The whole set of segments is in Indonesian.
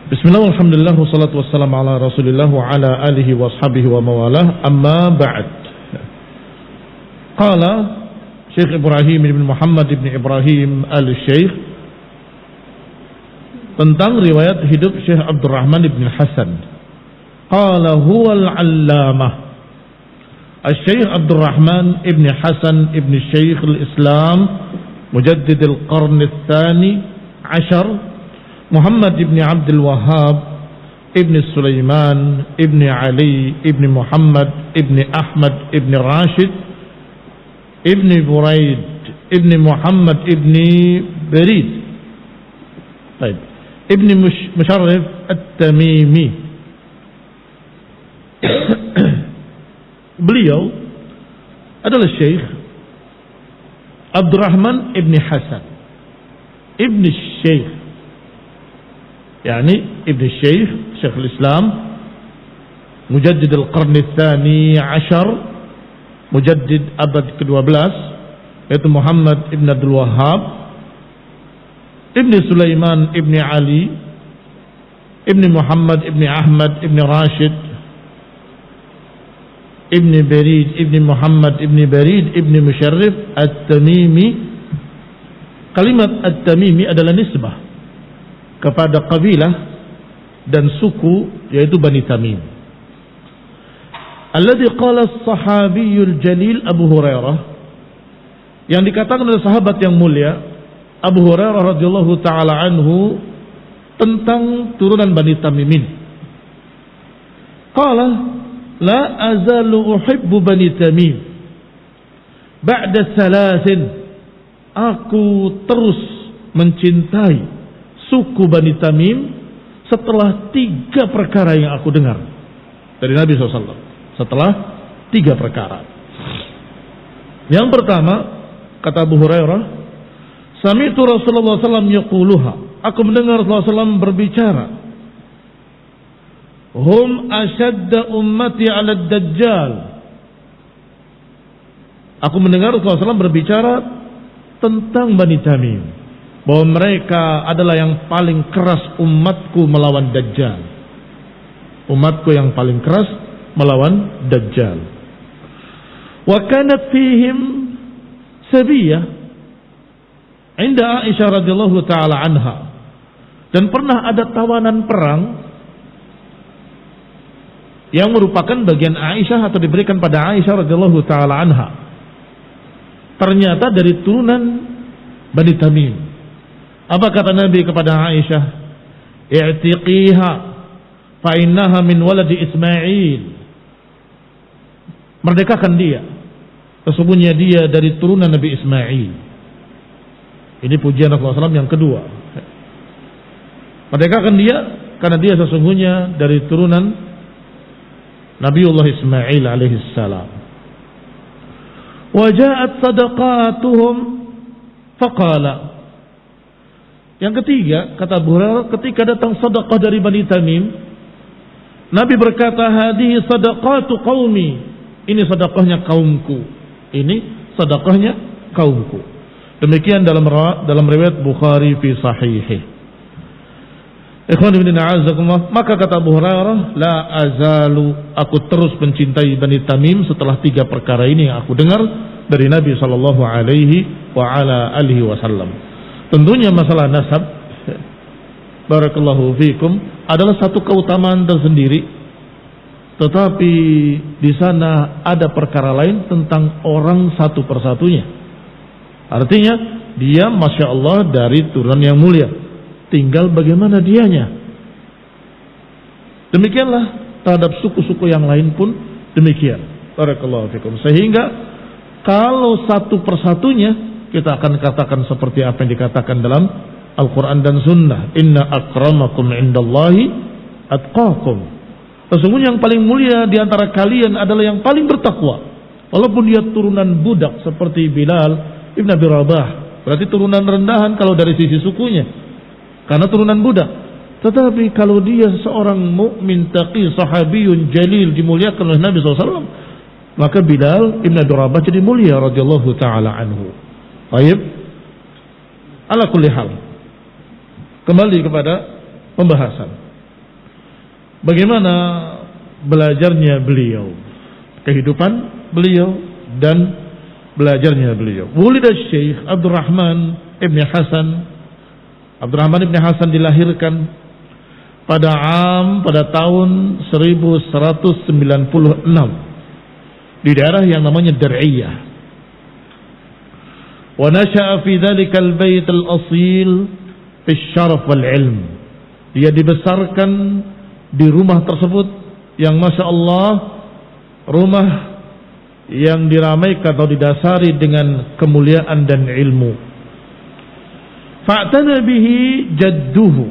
Bismillah, alhamdulillah, wassalatu wassalamu ala rasulillah wa ala alihi wa ashabihi wa mawalah, amma ba'd. Qala Syekh Ibrahim ibn Muhammad ibn Ibrahim al-Syekh tentang riwayat hidup Syekh Abdurrahman ibn Hasan. Qala huwa al-allamah Syekh Abdurrahman ibn Hasan ibn Syekh al-Islam Mujaddid al-Qarn al-Thani Ashar Muhammad ibn Abdul Wahhab ibn Sulaiman ibn Ali ibn Muhammad ibn Ahmad ibn Rashid ibn Buraid ibn Muhammad ibn Berid ibn Musharrif At-Tamimi. Beliau adalah Syekh Abdurrahman ibn Hasan ibn Syekh, yani Ibn Syekh al-Islam Mujaddid al-Qarn al-Thani Ashar, Mujaddid abad ke-12, yaitu Muhammad ibn Abdul Wahhab ibn Sulaiman ibn Ali ibn Muhammad ibn Ahmad ibn Rashid ibn Berid ibn Muhammad ibn Berid ibn Musharrif At-Tamimi. Kalimat At-Tamimi adalah nisbah kepada kabilah dan suku, yaitu Bani Tamim. Alladhi qala as-sahabiyul jalil Abu Hurairah, yang dikatakan oleh sahabat yang mulia Abu Hurairah radhiyallahu taala anhu tentang turunan Bani Tamim ini. Qala la azalu uhibbu Bani Tamim ba'da thalathin, aku terus mencintai suku Bani Tamim setelah 3 perkara yang aku dengar dari Nabi SAW. Setelah 3 perkara. Yang pertama, kata Abu Hurairah, sami'tu Rasulullah SAW yaquluha, aku mendengar Rasulullah SAW berbicara, hum ashadda ummati ala dajjal. Aku mendengar Rasulullah SAW berbicara tentang Bani Tamim, bahwa mereka adalah yang paling keras umatku melawan Dajjal. Umatku yang paling keras melawan Dajjal. Wa kanat fihim sabiyah inda Aisyah radhiyallahu taala anha, dan pernah ada tawanan perang yang merupakan bagian Aisyah atau diberikan pada Aisyah radhiyallahu taala anha. Ternyata dari turunan Bani Tamim. Apa kata Nabi kepada Aisyah? I'tiqiha fa innaha min waladi Ismail. Merdekakan dia, sesungguhnya dia dari turunan Nabi Ismail. Ini pujian Rasulullah SAW yang kedua. Merdekakan dia karena dia sesungguhnya dari turunan Nabiullah Ismail alaihi salam. Wa ja'at sadaqatuhum faqala. Yang ketiga, kata Abu Hurairah, ketika datang sedekah dari Bani Tamim, Nabi berkata, hadihi sadaqatu qaumi, ini sedekahnya kaumku, ini sedekahnya kaumku. Demikian dalam riwayat Bukhari fi sahihih. Ikhwan fillah a'azzakumullah. Maka kata Abu Hurairah, la azalu, aku terus mencintai Bani Tamim setelah 3 perkara ini yang aku dengar dari Nabi sallallahu alaihi wa ala alihi wasallam. Tentunya masalah nasab, barakallahu fikum, adalah satu keutamaan tersendiri. Tetapi di sana ada perkara lain tentang orang satu persatunya. Artinya dia masya Allah dari turunan yang mulia. Tinggal bagaimana dianya. Demikianlah terhadap suku-suku yang lain pun demikian. Barakallahu fikum. Sehingga kalau satu persatunya kita akan katakan seperti apa yang dikatakan dalam Al-Quran dan Sunnah, inna akramakum indallahi atqakum, sesungguhnya yang paling mulia di antara kalian adalah yang paling bertakwa. Walaupun dia turunan budak seperti Bilal ibn Abi Rabah, berarti turunan rendahan kalau dari sisi sukunya, karena turunan budak. Tetapi kalau dia seorang mukmin taqi sahabiyun jalil dimuliakan oleh Nabi SAW, maka Bilal ibn Abi Rabah jadi mulia radhiyallahu taala anhu. Baik, ala kulli hal, kembali kepada pembahasan. bagaimana belajarnya beliau, kehidupan beliau dan belajarnya beliau. Wulida Syekh Abdurrahman ibn Hasan dilahirkan pada tahun 1196 di daerah yang namanya Dar'iyah. Wa nasha'a fi dhalikal bait al-asil fi syaraf wal ilm. Dia dibesarkan di rumah tersebut yang Masya Allah rumah yang diramaikan atau didasari dengan kemuliaan dan ilmu. Fa'tana bihi jadduhu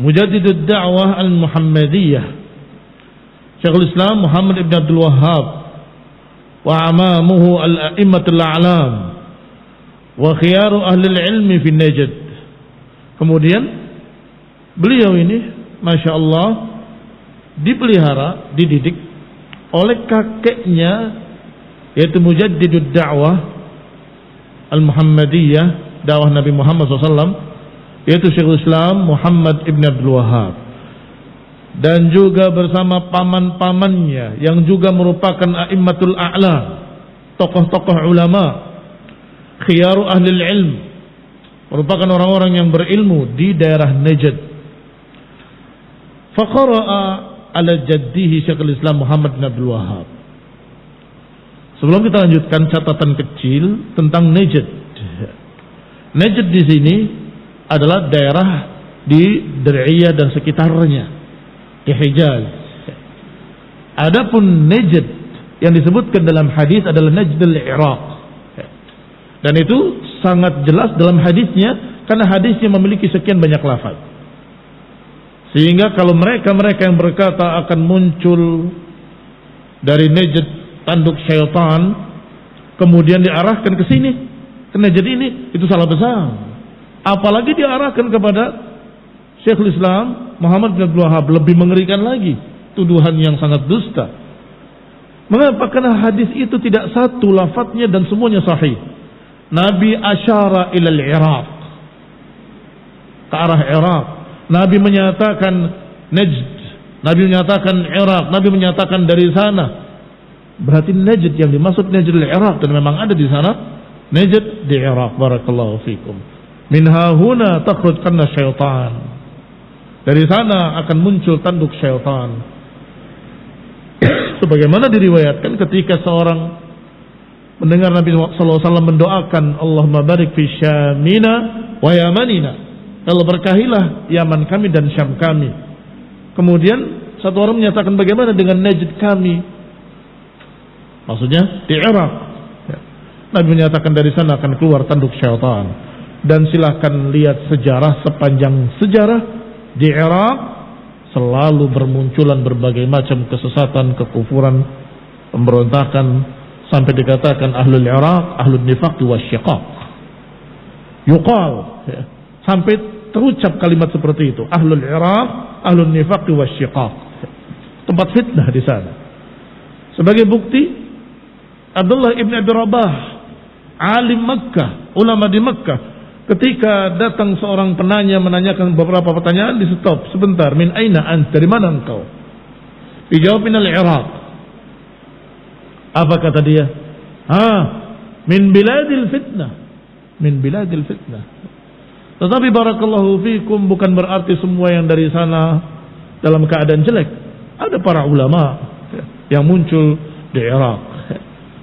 mujaddidud da'wah al-Muhammadiyah Syekhul Islam Muhammad ibn Abdul Wahhab wa amamuhu al-a'immatul a'lam wa khiyaru ahli al-ilmi fi Najd. Kemudian beliau ini Masya Allah dipelihara, dididik oleh kakeknya, yaitu mujaddidud da'wah al-Muhammadiyah, dakwah Nabi Muhammad SAW, yaitu Syekhul Islam Muhammad ibn Abdul Wahhab, dan juga bersama paman-pamannya yang juga merupakan a'immatul a'lam, tokoh-tokoh ulama, khiyaru ahli ilm, merupakan orang-orang yang berilmu di daerah Najd. Faqara'a ala jaddihi Syekhul Islam Muhammad bin Abdul Wahhab. Sebelum kita lanjutkan, catatan kecil tentang Najd. Najd di sini adalah daerah di Dar'iyah dan sekitarnya, di Hijaz. Adapun Najd yang disebutkan dalam hadis adalah Najdul Iraq. Dan itu sangat jelas dalam hadisnya, karena hadisnya memiliki sekian banyak lafaz. Sehingga kalau mereka yang berkata akan muncul dari Najd tanduk syaitan, kemudian diarahkan ke sini, ke Najd ini, itu salah besar. Apalagi diarahkan kepada Syekhul Islam Muhammad bin Abdul Wahhab, lebih mengerikan lagi, tuduhan yang sangat dusta. Mengapa? Karena hadis itu tidak satu lafadznya dan semuanya sahih. Nabi asyara ilal Iraq, ke arah Iraq. Nabi menyatakan Najd, Nabi menyatakan Iraq, Nabi menyatakan dari sana. Berarti Najd yang dimaksud Najdul Iraq, dan memang ada di sana Najd di Iraq. Barakallahu fikum. Min hahuna takhruj kana syaitan. Dari sana akan muncul tanduk syaitan. Sebagaimana diriwayatkan ketika seorang mendengar Nabi sallallahu alaihi wasallam mendoakan, Allahumma barik fi Syamina wa Yamanina. Allah berkahilah Yaman kami dan Syam kami. Kemudian satu orang menyatakan, bagaimana dengan Najd kami? Maksudnya di Irak. Nabi menyatakan dari sana akan keluar tanduk syaitan. Dan silahkan lihat sejarah, sepanjang sejarah di Irak selalu bermunculan berbagai macam kesesatan, kekufuran, pemberontakan, sampai dikatakan ahlul Irak, ahlul nifaq wa syiqaq. Yuqal, sampai terucap kalimat seperti itu, ahlul Iraq, ahlul nifaq wa syiqaq. Tempat fitnah di sana. Sebagai bukti, Abdullah ibn Abi Rabah, alim Makkah, ulama di Makkah, ketika datang seorang penanya menanyakan beberapa pertanyaan, di stop sebentar. Min aina ant, dari mana engkau? Dijawab minal Iraq. Apa kata dia? Min biladil fitnah. Min biladil fitnah. Tetapi barakallahu fikum, bukan berarti semua yang dari sana dalam keadaan jelek. Ada para ulama yang muncul di Irak,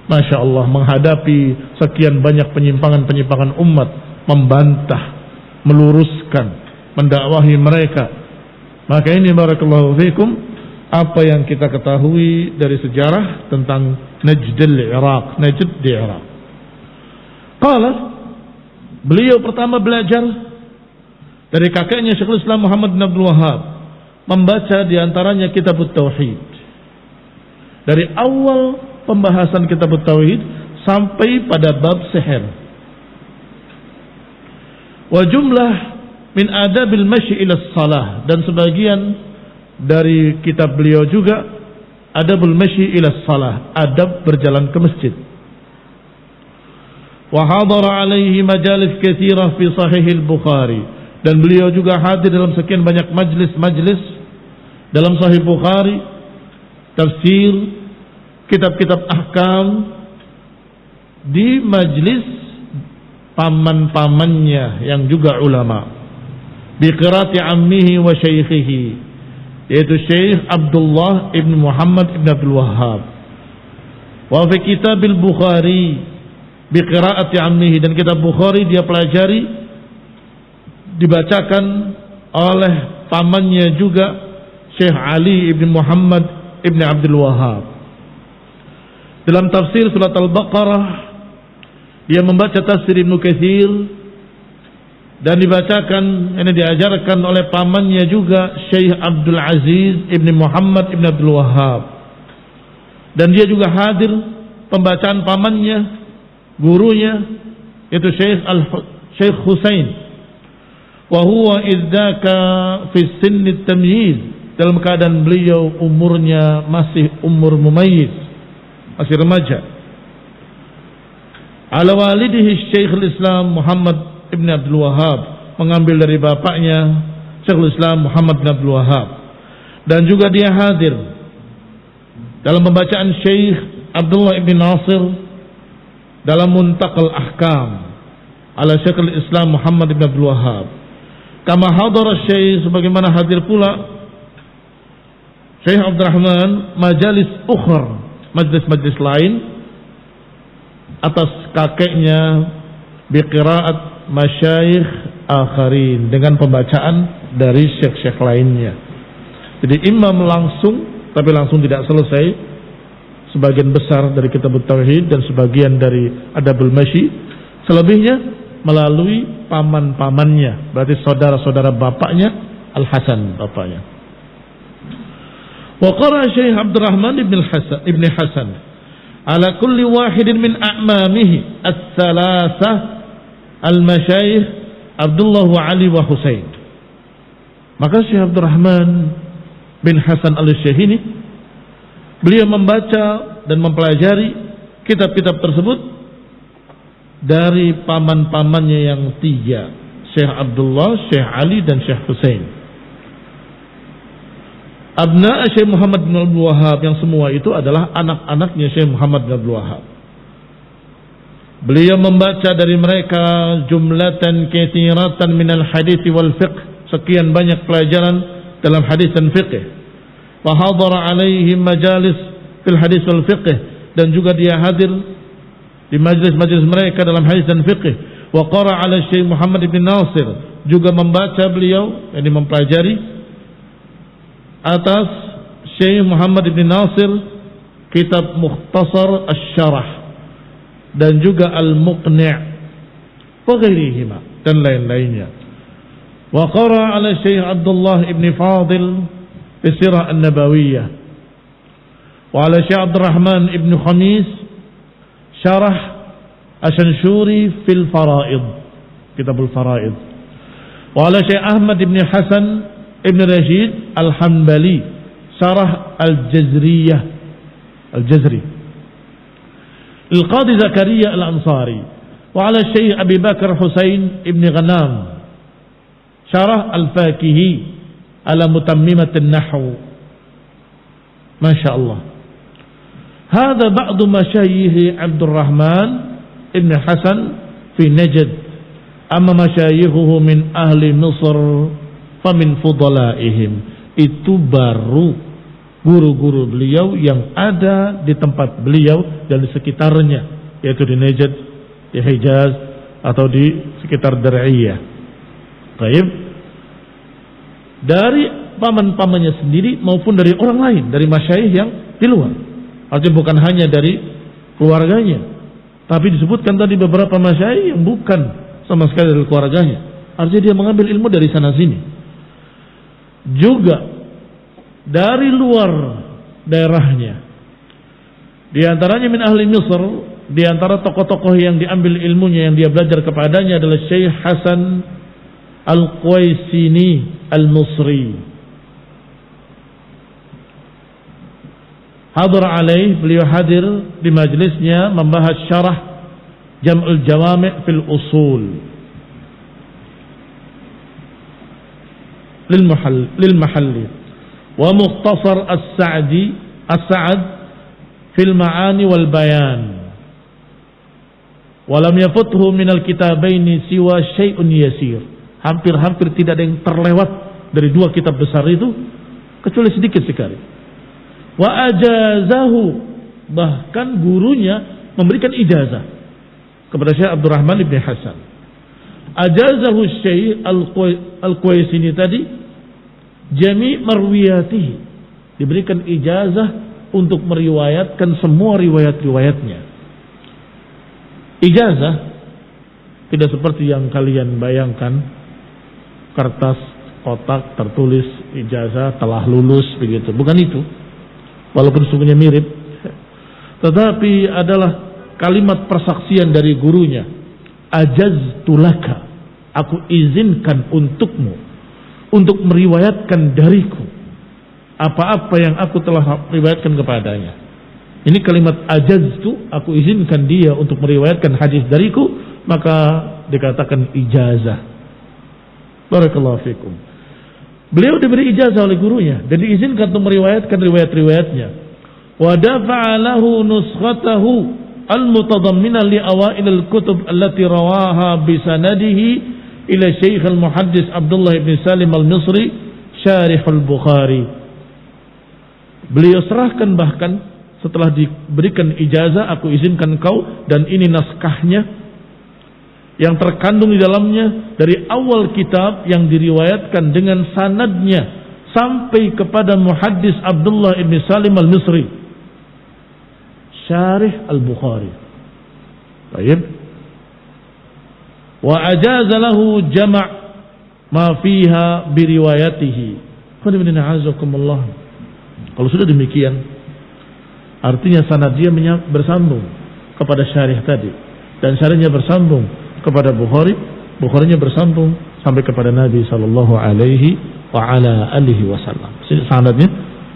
Masya Allah, menghadapi sekian banyak penyimpangan-penyimpangan umat, membantah, meluruskan, mendakwahi mereka. Maka ini barakallahu fikum, apa yang kita ketahui dari sejarah tentang Najdul Iraq, Najd di Iraq. Qala, beliau pertama belajar dari kakeknya Syekhul Islam Muhammad bin Abdul Wahhab, membaca diantaranya Kitabut Tauhid. Dari awal pembahasan Kitabut Tauhid sampai pada bab sihir. Wa jumlah min adabil masyi ila salah, dan sebagian dari kitab beliau juga adabul masyi ila salah, adab berjalan ke masjid. Wa hadara alaihi majalis katsirah fi sahih al-Bukhari, dan beliau juga hadir dalam sekian banyak majlis-majlis dalam Sahih Bukhari, tafsir, kitab-kitab ahkam, di majlis paman-pamannya yang juga ulama, biqiraati ammihi wa syaikhihi, yaitu Syekh Abdullah ibn Muhammad ibn Abdul Wahhab. Wa fi kitabil Bukhari biqiraati ammihi, dan kitab Bukhari dia pelajari, dibacakan oleh pamannya juga, Syekh Ali ibn Muhammad ibn Abdul Wahhab. Dalam tafsir surat Al-Baqarah dia membaca tafsir Ibnu Katsir, dan dibacakan, ini diajarkan oleh pamannya juga, Syekh Abdul Aziz ibn Muhammad ibn Abdul Wahhab. Dan dia juga hadir pembacaan pamannya, gurunya, itu Syekh Husain. Wa huwa idzaka fi sinni tamyiz, dalam keadaan beliau umurnya masih umur mumayyiz, masih remaja. Ala walidihi Syekhul Islam Muhammad ibn Abdul Wahhab, mengambil dari bapaknya Syekhul Islam Muhammad bin Abdul Wahhab. Dan juga dia hadir dalam pembacaan Syekh Abdullah ibn Nasir dalam Muntaqal Ahkam ala Syekhul Islam Muhammad ibn Abdul Wahhab. Kama hadara Syekh, sebagaimana hadir pula Syekh Abdurrahman majalis ukhra, majlis-majlis lain atas kakeknya, biqiraat masyayikh akharin, dengan pembacaan dari syekh-syekh lainnya. Jadi imam langsung, tapi langsung tidak selesai sebagian besar dari kitab tauhid dan sebagian dari adabul masyi, selebihnya melalui paman-pamannya, berarti saudara-saudara bapaknya, Al-Hasan bapaknya. Wa qara Syekh Abdurrahman ibn Hasan ala kulli wahidin min a'mamihi as-salasah al-masyayikh Abdullah wa Ali wa Husain. Maka Syekh Abdurrahman bin Hasan al-Syekh ini, beliau membaca dan mempelajari kitab-kitab tersebut dari paman-pamannya yang tiga, Syekh Abdullah, Syekh Ali, dan Syekh Husain. Abna Syekh Muhammad bin Abdul Wahhab, yang semua itu adalah anak-anaknya Syekh Muhammad bin Abdul Wahhab. Beliau membaca dari mereka jumlatan katsiratan minal hadits wal fiqh, sekian banyak pelajaran dalam hadis dan fiqh. Wa hadara alaihim majalis fil hadis wal fiqh, dan juga dia hadir di majlis-majlis mereka dalam hadis dan fiqh. Wa qara ala Syekh Muhammad bin Nasir, juga membaca beliau, yakni mempelajari atas Syekh Muhammad bin Nasir kitab Mukhtasar Asy-Syarah dan juga Al-Muqni' wa ghairihima, dan lain-lainnya. Wa qara ala Syekh Abdullah ibn Fadil fi Sirah An-Nabawiyah, wa ala Syekh Abdurrahman ibn Khamis Syarah Asy-Syanshuri fil Faraid, Kitabul Faraid, wa ala Syekh Ahmad ibn Hasan ibn Rashid Al-Hanbali Syarah Al-Jazriyah, Al-Jazri, Al-Qadi Zakaria Al-Ansari, wa ala Syekh Abi Bakar Husain ibn Ghanam Syarah Al-Fakihi ala Mutammimat An-Nahw. Masya Allah. Hada ba'du masyayikh Abdurrahman ibn Hasan fi Najd. Amma masyayikhuhu min ahli Misr famin fudalaihim. Itu baru guru-guru beliau yang ada di tempat beliau dan di sekitarnya, yaitu di Najd, di Hijaz, atau di sekitar Dar'iyah. Baik. Dari paman-pamannya sendiri maupun dari orang lain, dari masyayikh yang di luar. Artinya bukan hanya dari keluarganya, tapi disebutkan tadi beberapa masyayikh yang bukan sama sekali dari keluarganya. Artinya dia mengambil ilmu dari sana sini. Juga dari luar daerahnya. Di antaranya min ahli Misr, di antara tokoh-tokoh yang diambil ilmunya, yang dia belajar kepadanya adalah Syekh Hasan Al-Qaisini Al-Musri. Hadir alaih, beliau hadir di majlisnya membahas syarah Jam'ul Jawami' fil Usul lil Mahalli, wa Mukhtasar As-Sa'd fil Ma'ani wal Bayan. Wa lam yafuthu minal kitabaini siwa syai'un yasir. Hampir-hampir tidak ada yang terlewat dari dua kitab besar itu kecuali sedikit sekali. Wa ajazahu, bahkan gurunya memberikan ijazah kepada Syekh Abdurrahman ibn Hasan. Ajazahu Syekh Al-Qaisini tadi jami' marwiyatihi, diberikan ijazah untuk meriwayatkan semua riwayat-riwayatnya. Ijazah tidak seperti yang kalian bayangkan, kertas kotak tertulis ijazah telah lulus begitu. Bukan itu, walaupun sungguhnya mirip, tetapi adalah kalimat persaksian dari gurunya. Ajaztu laka, aku izinkan untukmu untuk meriwayatkan dariku apa-apa yang aku telah riwayatkan kepadanya. Ini kalimat ajaztu, aku izinkan dia untuk meriwayatkan hadis dariku, maka dikatakan ijazah. Barakallahu fikum. Beliau diberi ijazah oleh gurunya dan diizinkan untuk meriwayatkan riwayat-riwayatnya. Wa dafa'a lahu nuskhatahu al-mutadamminah li awail al-kutub allati rawaha bi sanadihi ila Syekh al-Muhaddis Abdullah ibn Salim al-Misri syarih al-Bukhari. Beliau serahkan, bahkan setelah diberikan ijazah, aku izinkan kau, dan ini naskahnya yang terkandung di dalamnya dari awal kitab yang diriwayatkan dengan sanadnya sampai kepada Muhaddis Abdullah ibn Salim al-Misri syarih al-Bukhari. Baik. Wa ajaza lahu jama' ma fiha biriwayatihi. Kalau sudah demikian, artinya sanad dia bersambung kepada syarih tadi, dan syarihnya bersambung kepada Bukhari, Bukharinya bersambung sampai kepada Nabi sallallahu alaihi wa ala alihi wasallam. Sanadnya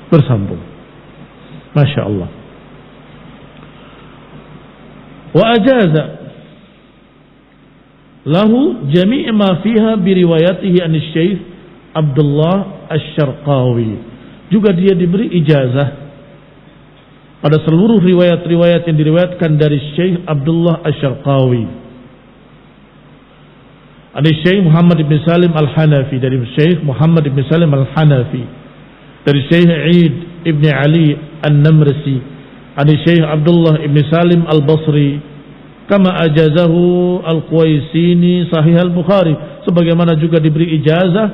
bersambung. Masya Allah. Wa ajaza lahu jami' ma fiha biriwayatihi an Syekh Abdullah Asy-Syarqawi. Juga dia diberi ijazah pada seluruh riwayat-riwayat yang diriwayatkan dari Syekh Abdullah Asy-Syarqawi. Dari Syekh Muhammad ibn Salim al-Hanafi, dari Syekh Muhammad ibn Salim al-Hanafi, dari Syekh Eid ibn Ali an-Namrisi, dari Syekh Abdullah ibn Salim al-Basri, kama ajazahu al-Qaisini sahih al-Bukhari, sebagaimana juga diberi ijazah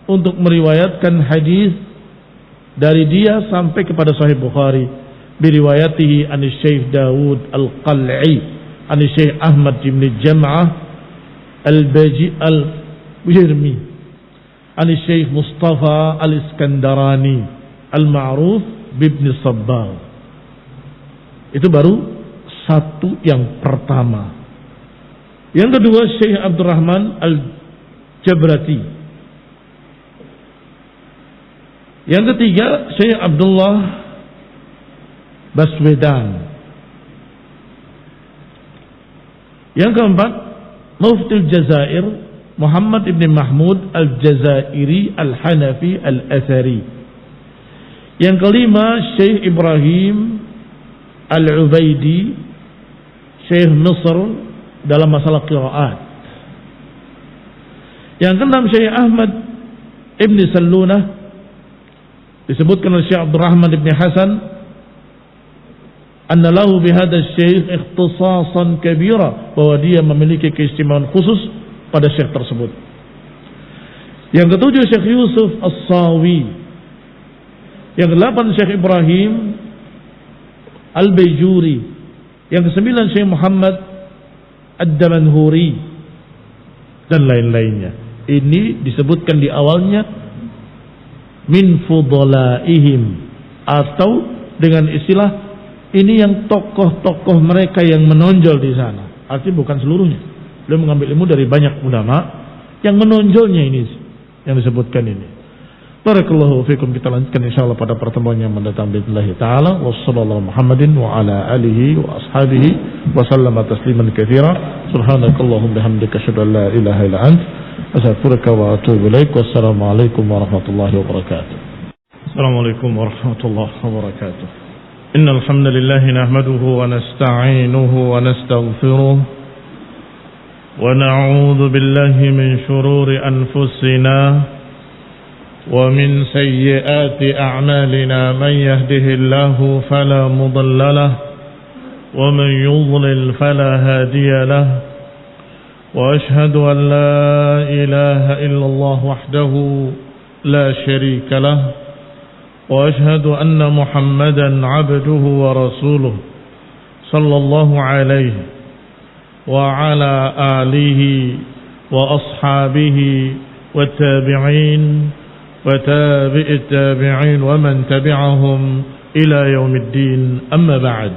untuk meriwayatkan hadis dari dia sampai kepada Sahih Bukhari, biriwayatihi an Syekh Dawud al-Qal'i, an Syekh Ahmad ibn Jam'ah al-Baji al-Wirmi, an Syekh Mustafa al-Iskandarani al-Ma'ruf bibn Sabbagh. Itu baru satu yang pertama. Yang kedua Syekh Abdurrahman al-Jabrati. Yang ketiga Syekh Abdullah Baswedan. Yang keempat Mufti Al-Jazair Muhammad ibn Mahmud Al-Jazairi Al-Hanafi Al-Athari. Yang kelima Syekh Ibrahim Al-Ubaidi, Syekh Misr dalam masalah qiraat. Yang keenam Syekh Ahmad ibn Sallunah, disebutkan oleh Syekh Abdurrahman ibn Hasan anna lahu bihadha syekh ikhtisasan kabira, bahwa dia memiliki keistimewaan khusus pada syekh tersebut. Yang ketujuh Syekh Yusuf As-Sawi. Yang kedelapan Syekh Ibrahim Al-Bayjuri. Yang kesembilan Syekh Muhammad Ad-Damanhuri, dan lain-lainnya. Ini disebutkan di awalnya min fudalaihim, atau dengan istilah ini yang tokoh-tokoh mereka yang menonjol di sana. Artinya bukan seluruhnya. Beliau mengambil ilmu dari banyak ulama, yang menonjolnya ini yang disebutkan ini. Barakallahu fikum. Kita lanjutkan insyaallah pada pertemuan yang mendatang billahi taala. Wassallallahu Muhammadin wa ala alihi wa ashabihi wa sallama tasliman katsira. Subhanakallahumma bihamdika asyhadu an la ilaha illa anta astaghfiruka wa atubu ilaik. Wassalamu alaikum warahmatullahi wabarakatuh. Assalamualaikum warahmatullahi wabarakatuh. Innal hamdalillah nahmaduhu wa nasta'inuhu wa nastaghfiruh wa na'udzu billahi min shururi anfusina wa min sayyiati a'malina man yahdihillahu fala mudilla lahu wa man yudlil fala hadiya lahu wa ashhadu an la ilaha illallah wahdahu la syarika lahu وأشهد أن محمدا عبده ورسوله صلى الله عليه وعلى آله وأصحابه والتابعين وتابع التابعين ومن تبعهم إلى يوم الدين أما بعد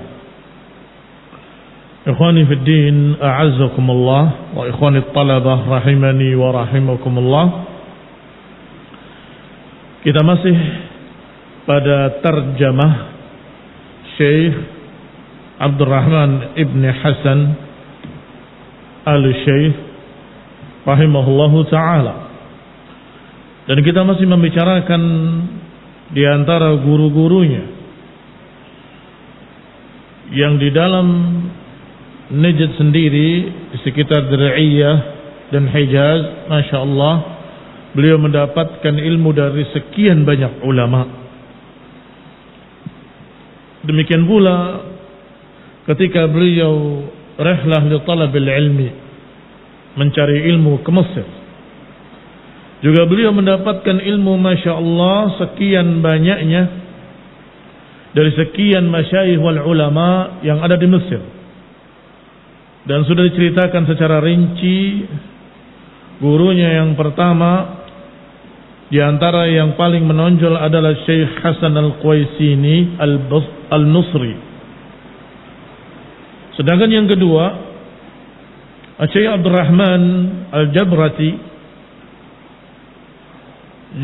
إخواني في الدين أعزكم الله وإخواني الطلبة رحمني ورحمكم الله. Kita masih pada terjemah Syekh Abdurrahman Ibn Hasan Al-Syekh rahimahullahu ta'ala, dan kita masih membicarakan di antara guru-gurunya yang di dalam Najd sendiri di sekitar Dir'iyah dan Hijaz. Masya Allah, beliau mendapatkan ilmu dari sekian banyak ulama. Demikian pula ketika beliau rihlah li talabil ilmi, mencari ilmu ke Mesir, juga beliau mendapatkan ilmu Masya Allah sekian banyaknya dari sekian masyayikh wal ulama yang ada di Mesir. Dan sudah diceritakan secara rinci gurunya yang pertama di antara yang paling menonjol adalah Syekh Hasan Al-Qaisini Al-Nusri. Sedangkan yang kedua, Syekh Abdurrahman Al-Jabrati,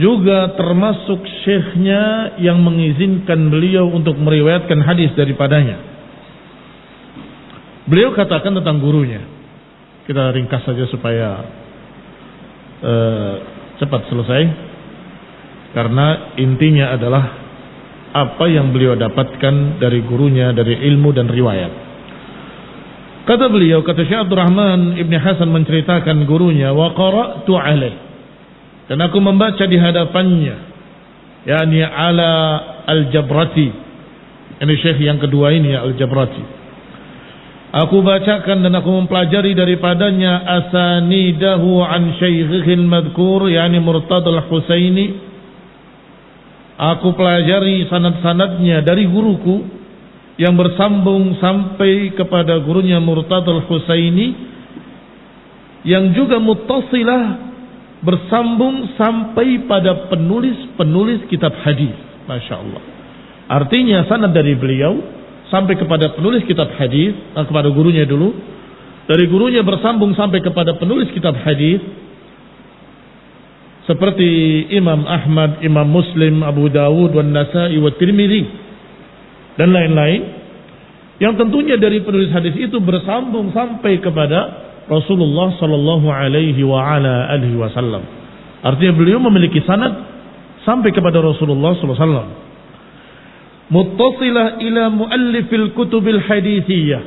juga termasuk syekhnya yang mengizinkan beliau untuk meriwayatkan hadis daripadanya. Beliau katakan tentang gurunya, kita ringkas saja supaya cepat selesai, karena intinya adalah apa yang beliau dapatkan dari gurunya, dari ilmu dan riwayat. Kata beliau, kata Syekh Abdurrahman Ibn Hasan menceritakan gurunya, wa qara'tu alaih, dan aku membaca di hadapannya, yakni ala Al-Jabrati, ini Syekh yang kedua ini ya, Al-Jabrati. Aku bacakan dan aku mempelajari daripadanya asanidahu an syaikhil madhkur, yakni Murtada Al-Husaini. Aku pelajari sanad-sanadnya dari guruku yang bersambung sampai kepada gurunya Murtada Al-Husaini, yang juga muttasilah, bersambung sampai pada penulis-penulis kitab hadis. Masya Allah. Artinya sanad dari beliau sampai kepada penulis kitab hadis, kepada gurunya dulu, dari gurunya bersambung sampai kepada penulis kitab hadis seperti Imam Ahmad, Imam Muslim, Abu Dawud, Wan Nasa'i, wa Tirmidzi dan lain-lain, yang tentunya dari penulis hadis itu bersambung sampai kepada Rasulullah sallallahu alaihi wa ala alihi wasallam. Artinya beliau memiliki sanad sampai kepada Rasulullah sallallahu alaihi wasallam. Muttasilah ila muallifil kutubil hadithiyah,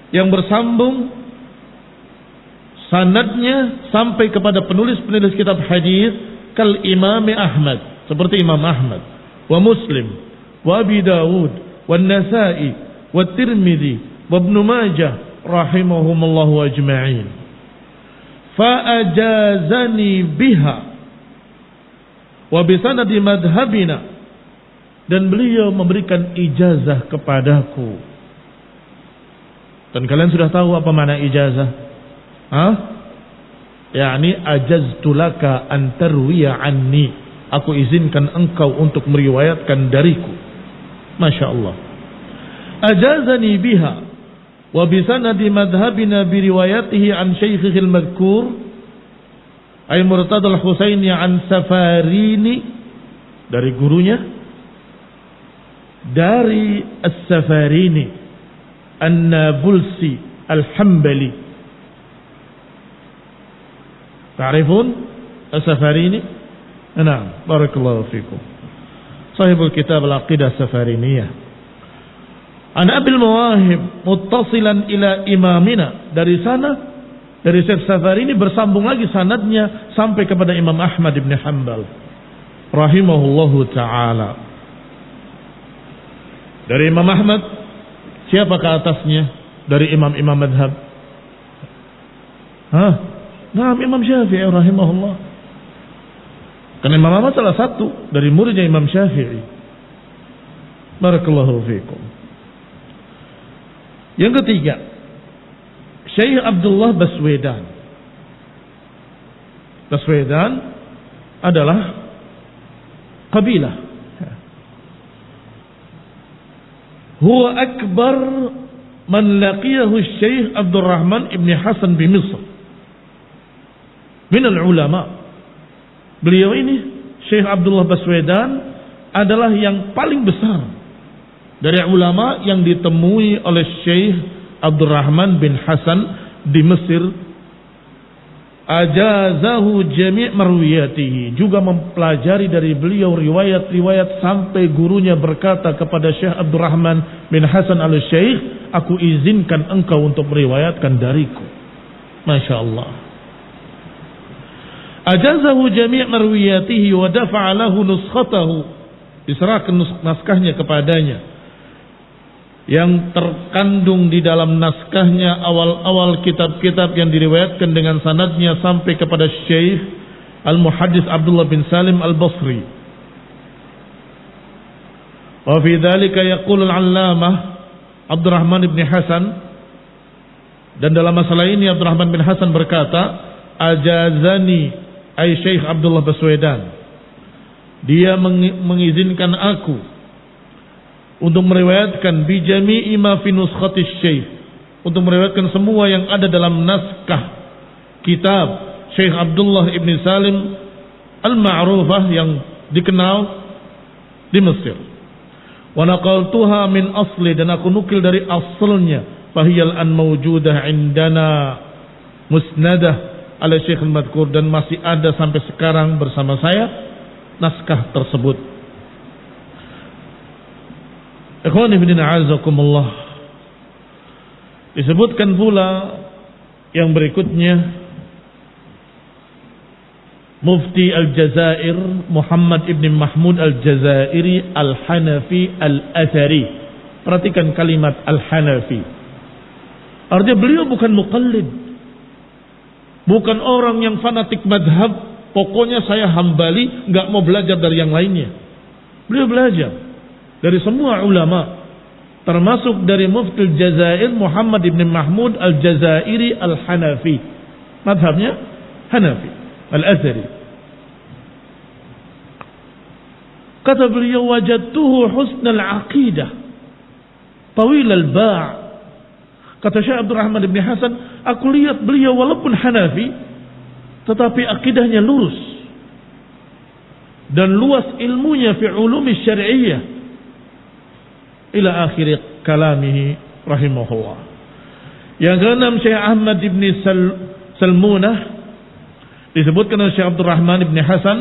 yang bersambung sanadnya sampai kepada penulis-penulis kitab hadis, kal Imam Ahmad, seperti Imam Ahmad, wa Muslim, wa Abi Dawud, wa Nasa'i, wa Tirmidzi, wa Ibnu Majah rahimahumullahu ajma'in. Fa ajazani biha wa bisanadi madhhabina, dan beliau memberikan ijazah kepadaku. Dan kalian sudah tahu apa makna ijazah? yakni ajaztu laka an tarwiya anni, aku izinkan engkau untuk meriwayatkan dariku. Masya Allah. Ajazani biha wa bisanadi madhabina biriwayatihi an syaikhihil madhkur ay Murtada Al-Husaini an Safarini, dari gurunya, dari As-Safarini An-Nabulsi Al-Hambali. Ta'rifun As-Safarini? Naam, barakallahu fikum. sahibul kitab al-aqidah safariniyah. An Abil Mawahib muttasilan ila imamina, dari sana, dari Syekh Safarini bersambung lagi sanadnya sampai kepada Imam Ahmad ibn Hanbal rahimahullahu ta'ala. Dari Imam Ahmad, siapa ke atasnya? Dari imam-imam madhab. Nah, Imam Syafi'i rahimahullah. Karena Imam Ahmad salah satu dari muridnya Imam Syafi'i. Barakallahu fiikum. Yang ketiga, Syekh Abdullah Baswedan. Baswedan adalah kabilah. Huwa akbar man laqiyahu Syekh Abdurrahman ibn Hasan bi Misr min al-ulama. Beliau ini, Syekh Abdullah Baswedan, adalah yang paling besar dari ulama yang ditemui oleh Syekh Abdurrahman bin Hasan di Mesir. Ajazahu jami' marwiyatihi, juga mempelajari dari beliau riwayat-riwayat sampai gurunya berkata kepada Syekh Abdurrahman bin Hasan al-Syekh, aku izinkan engkau untuk meriwayatkan dariku. Masya Allah. Ajazahu jami' marwiyatihi wa dafa'a lahu nuskhatahu, diserahkan naskahnya kepadanya. Yang terkandung di dalam naskahnya awal-awal kitab-kitab yang diriwayatkan dengan sanadnya sampai kepada Syekh Al-Muhaddits Abdullah bin Salim Al-Basri. Wa fi dzalika yaqulu al-'allamah Abdurrahman bin Hasan, dan dalam masalah ini Abdurrahman bin Hasan berkata, ajazani ay Syekh Abdullah Baswedan, dia mengizinkan aku untuk meriwayatkan bijami'i ma fi nuskhatis Syekh, untuk meriwayatkan semua yang ada dalam naskah kitab Syekh Abdullah ibn Salim al-ma'rufah yang dikenal di Mesir. Wa naqaltuha min asli, dan aku nukil dari asalnya. Fahiyal an mawjudah indana musnadah ala Syekh al-madhkur, dan masih ada sampai sekarang bersama saya naskah tersebut. Ikhwani fillah azakumullah. Disebutkan pula yang berikutnya, Mufti Al-Jazair Muhammad ibn Mahmud Al-Jazairi Al-Hanafi Al-Athari. Perhatikan kalimat Al-Hanafi. Artinya beliau bukan muqallid, bukan orang yang fanatik madhab, pokoknya saya Hambali, gak mau belajar dari yang lainnya. Beliau belajar dari semua ulama, termasuk dari Mufti Al-Jazair Muhammad ibn Mahmud Al-Jazairi Al-Hanafi. Madhabnya Hanafi Al-Athari. Kata beliau, wajadtuhu husnal aqidah tawil al-ba'. Kata Syekh Abdurrahman ibn Hasan, aku lihat beliau walaupun Hanafi, tetapi akidahnya lurus dan luas ilmunya fi ulumi syar'iyyah, ila akhir kalamihi rahimahullah. Yang keenam, Syekh Ahmad ibn Salmunah, disebutkan oleh Syekh Abdurrahman ibn Hasan,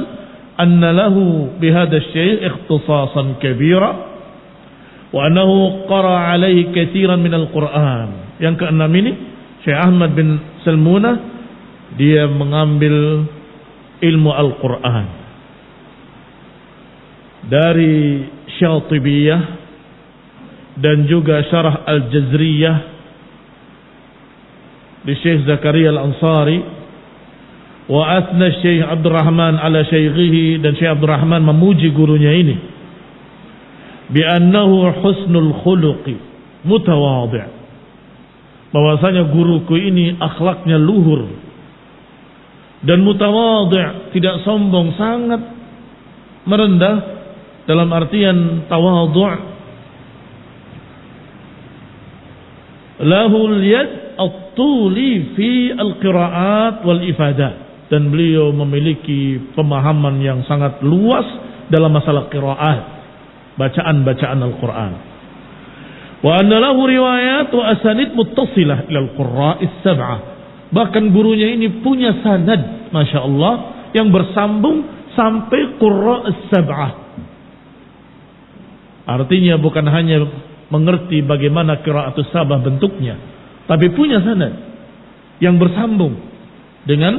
anna lahu bihadha syekh ikhtisasan kabira wa annahu qara alaihi katsiran min al-Qur'an. Yang keenam ini, Syekh Ahmad bin Salmunah, dia mengambil ilmu Al-Qur'an dari Syatibiyah dan juga Syarah Al-Jazriyah di Syekh Zakaria Al-Ansari. Wa athna Syekh Abdurrahman ala syekhihi, dan Syekh Abdurrahman memuji gurunya ini bi annahu husnul khuluqi mutawadhi', bahwasanya guruku ini akhlaknya luhur dan mutawadhi', tidak sombong, sangat merendah dalam artian tawadhu'. Lahul yad at-tuli fi al-qira'at wal ifadat, dan beliau memiliki pemahaman yang sangat luas dalam masalah qira'at, bacaan-bacaan Al-Quran. Wa anna lahu riwayat wa asanid muttasilah ila al-qurra'is sab'ah, bahkan gurunya ini punya sanad, Masya Allah, yang bersambung sampai qurra'is sab'ah. Artinya bukan hanya mengerti bagaimana qiraatus sabah bentuknya, tapi punya sanad yang bersambung dengan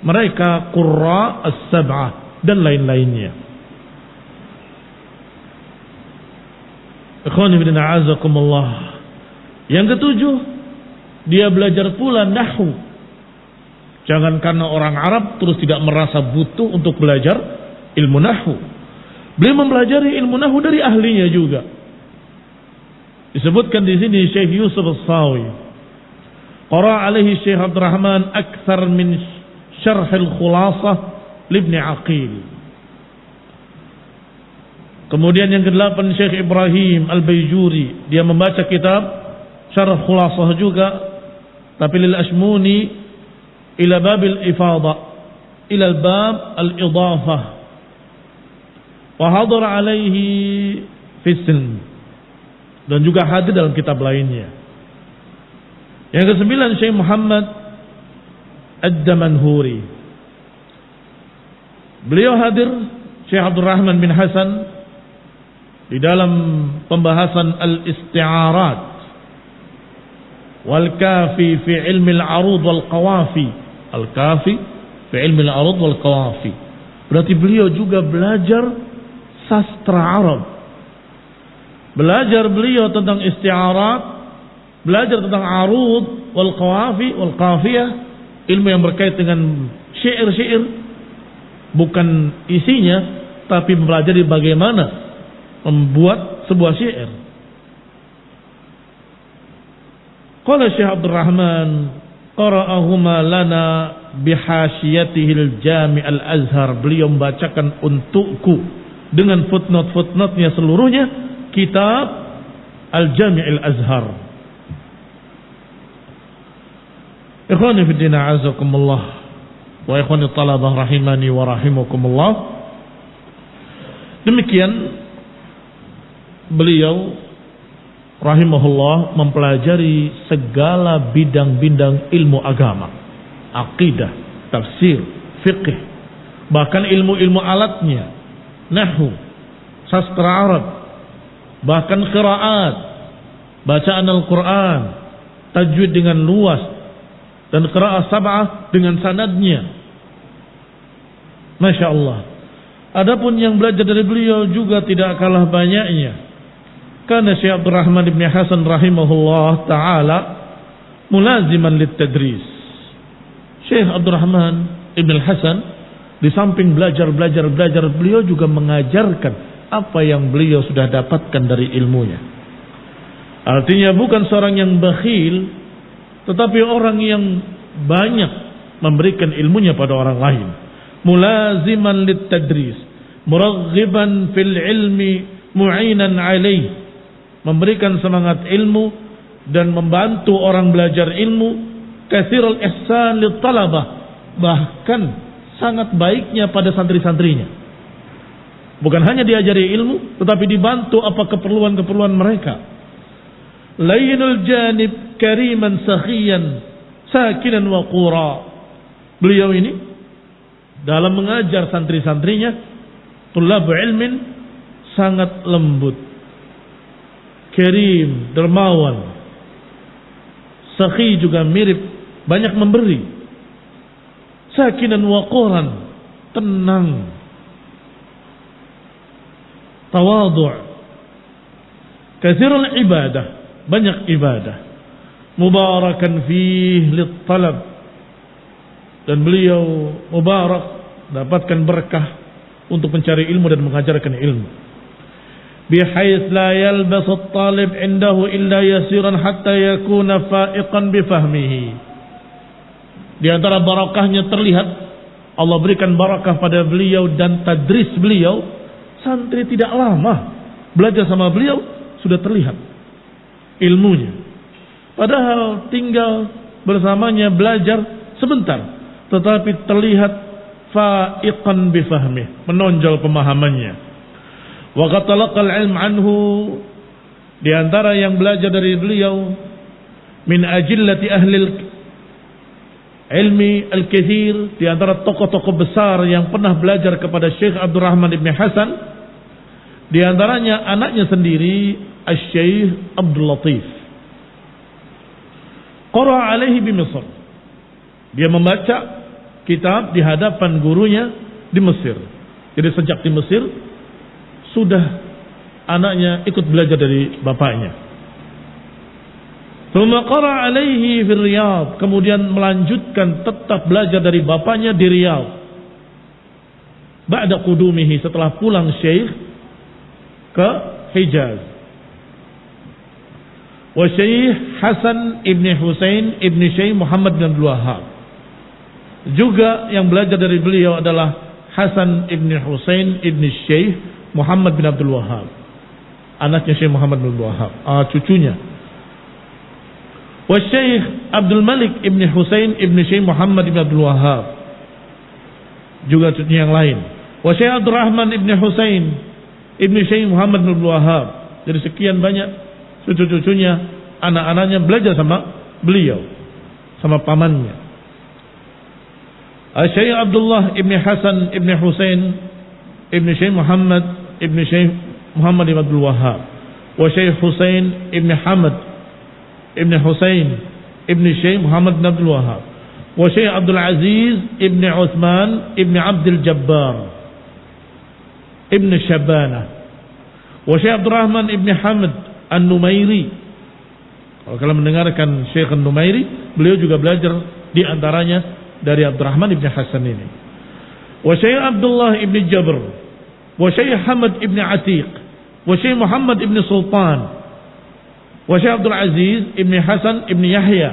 mereka qurra as-sab'ah dan lain-lainnya. Ikhwani fillah a'azakumullah. Yang ketujuh, dia belajar pula nahwu. Jangan karena orang Arab terus tidak merasa butuh untuk belajar ilmu nahwu. Beliau mempelajari ilmu nahwu dari ahlinya juga. Disebutkan di sini Syekh Yusuf As-Sawi. Qara alaihi Syekh Abdul Rahman akthar min syarh al-khulasah li Ibn Aqil. Kemudian yang kedelapan Syekh Ibrahim Al-Bayjuri, dia membaca kitab syarh khulasah juga, tapi lil Ashmuni ila babil ifadah ila al-bab al-idafah wa hadar alaihi fi silm, dan juga hadir dalam kitab lainnya. Yang kesembilan Syekh Muhammad Ad-Damanhuri, beliau hadir Syekh Abdul Rahman bin Hasan di dalam pembahasan al-isti'arat wal kafi fi ilmi al-arud wal qawafi. Al-kafi fi ilmi al-arud wal qawafi. Berarti beliau juga belajar sastra Arab. Belajar beliau tentang isti'arat, belajar tentang arud wal qawafi wal qafiyah, ilmu yang berkait dengan syair-syair, bukan isinya, tapi mempelajari bagaimana membuat sebuah syair. Qala Syekh Abdul Rahman qara'ahuma lana bihasiyatihi al-Jami' al-Azhar. Beliau membacakan untukku dengan footnote-footnote-nya seluruhnya kitab Al-Jami' al-Azhar. Ikhwani fi din a'azakumullah wa ikhwani talabah rahimani wa rahimakumullah. Demikian beliau rahimahullah mempelajari segala bidang-bidang ilmu agama, akidah, tafsir, fiqh, bahkan ilmu-ilmu alatnya, nahwu, sastra Arab, bahkan qiraat, bacaan Al-Quran, tajwid dengan luas, dan qiraat sab'ah dengan sanadnya. Masya Allah. Adapun yang belajar dari beliau juga tidak kalah banyaknya. Karena Syekh Abdul Rahman bin Hasan rahimahullah ta'ala mulaziman litadris. Syekh Abdul Rahman bin Hasan di samping belajar, beliau juga mengajarkan apa yang beliau sudah dapatkan dari ilmunya. Artinya bukan seorang yang bakhil, tetapi orang yang banyak memberikan ilmunya pada orang lain. Mulaziman litadris, muraghiban fil ilmi, mu'inan alaih, memberikan semangat ilmu dan membantu orang belajar ilmu, katsirul ihsan lit talabah, bahkan sangat baiknya pada santri-santrinya. Bukan hanya diajari ilmu, tetapi dibantu apa keperluan-keperluan mereka. Layyinul janib kariman sakhiyan sakinan wa qura. Beliau ini dalam mengajar santri-santrinya, tulabu ilmin, sangat lembut, karim, dermawan, sakhi juga mirip, banyak memberi, sakinan wa quran, tenang, tawadhu', katsirul ibadah, banyak ibadah, mubarakan fih lit talab, dan beliau mubarak, dapatkan berkah untuk mencari ilmu dan mengajarkan ilmu. Bihayts la yalbasu at-talib indahu illa yasiran hatta yakuna fa'iqan bifahmihi. Di antara barakahnya terlihat, Allah berikan barakah pada beliau dan tadris beliau, santri tidak lama belajar sama beliau sudah terlihat ilmunya. Padahal tinggal bersamanya belajar sebentar, tetapi terlihat fa'iqan bifahmih, menonjol pemahamannya. Wa qatalaqal ilm anhu, di antara yang belajar dari beliau, min ajillati ahli ilmi al-kathir, di antara tokoh-tokoh besar yang pernah belajar kepada Syekh Abdul Rahman bin Hasan, Di antaranya anaknya sendiri Asy-Syaikh Abdul Latif. Qara alaihi bi Misr. Dia membaca kitab di hadapan gurunya di Mesir. Jadi sejak di Mesir sudah anaknya ikut belajar dari bapaknya. Tsumma qara alaihi fi Riyadh, kemudian melanjutkan tetap belajar dari bapaknya di Riyadh. Ba'da qudumihi, setelah pulang Syekh ke Hijaz. Wa Syekh Hasan ibn Husain ibn Syekh Muhammad bin Abdul Wahhab. Juga yang belajar dari beliau adalah Hasan ibn Husain ibn Syekh Muhammad bin Abdul Wahhab. Anaknya Syekh Muhammad bin Abdul Wahhab, cucunya. Wa Syekh Abdul Malik ibn Husain ibn Syekh Muhammad bin Abdul Wahhab. Juga cucunya yang lain. Wa Syekh Abdul Rahman ibn Husain ibn Syekh Muhammad bin Abdul Wahhab. Jadi sekian banyak cucu-cucunya, anak-anaknya belajar sama beliau, sama pamannya. Syekh Abdullah ibn Hasan ibn Husain ibn Syekh Muhammad ibn Syekh Muhammad ibn Abdul Wahhab. Wa Syekh Husain ibn Hamad ibn Husain ibn Syekh Muhammad ibn Abdul Wahhab. Wa Syekh Abdul Aziz ibn Uthman ibn Abdul Jabbar ibn Shabana. Wa Syekh Abdul Rahman ibn Hamad An-Numairi. Kalau kalian mendengarkan Syekh An-Numairi, beliau juga belajar di antaranya dari Abdurrahman ibn Hasan ini. Wa Syekh Abdullah ibn Jabr. Wa Syekh Hamad ibn Atiq. Wa Syekh Muhammad ibn Sultan. Wa Syekh Abdul Aziz ibn Hasan ibn Yahya.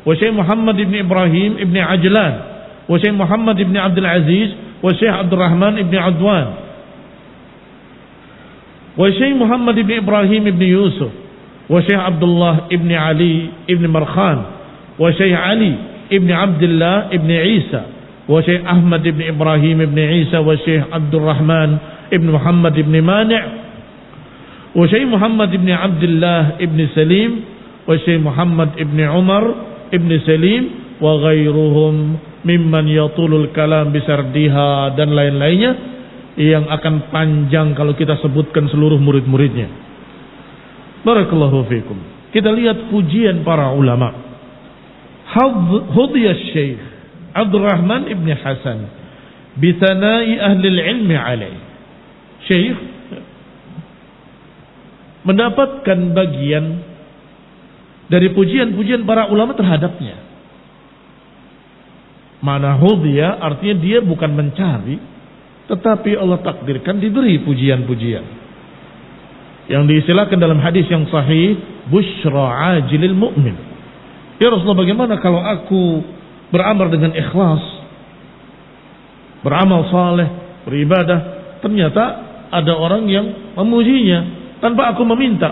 Wa Syekh Muhammad ibn Ibrahim ibn Ajlan. Wa Syekh Muhammad ibn Abdul Aziz. Wa Syekh Abdul Rahman ibn Adwan. Wa Syekh Muhammad ibn Ibrahim ibn Yusuf. Wa Syekh Abdullah ibn Ali ibn Markhan. Wa Syekh Ali ibn Abdullah ibn Isa. Wa Syekh Ahmad ibn Ibrahim ibn Isa. Wa Syekh Abdul Rahman ibn Muhammad ibn Mani'. Wa Syekh Muhammad ibn Abdullah ibn Salim. Wa Syekh Muhammad ibn Umar ibn Salim. Wa ghairuhum mimman yatulul kalam bisardiha, dan lain-lainnya yang akan panjang kalau kita sebutkan seluruh murid-muridnya. Barakallahu fikum. Kita lihat pujian para ulama. Hudhiya Syekh Abdul Rahman ibn Hasan bitana'i ahli ilmi alaih. Syekh mendapatkan bagian dari pujian-pujian para ulama terhadapnya. Mana hudhiya artinya dia bukan mencari, tetapi Allah takdirkan diberi pujian-pujian. Yang diistilahkan dalam hadis yang sahih, busyra ajilil mu'min. Ya Rasulullah, bagaimana kalau aku beramal dengan ikhlas, beramal saleh, beribadah, ternyata ada orang yang memujinya tanpa aku meminta.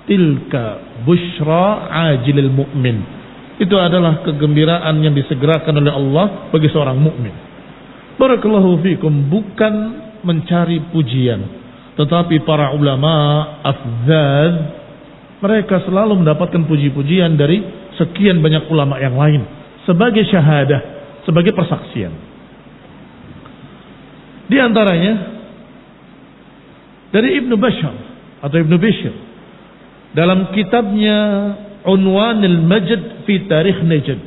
Tilka busyra ajilil mu'min. Itu adalah kegembiraan yang disegerakan oleh Allah bagi seorang mukmin. Barakallahu fikum, bukan mencari pujian, tetapi para ulama afzaz, mereka selalu mendapatkan puji-pujian dari sekian banyak ulama yang lain sebagai syahadah, sebagai persaksian. Di antaranya dari Ibnu Bashar atau Ibnu Bishr dalam kitabnya Unwanul Majd fi Tarikh Najd.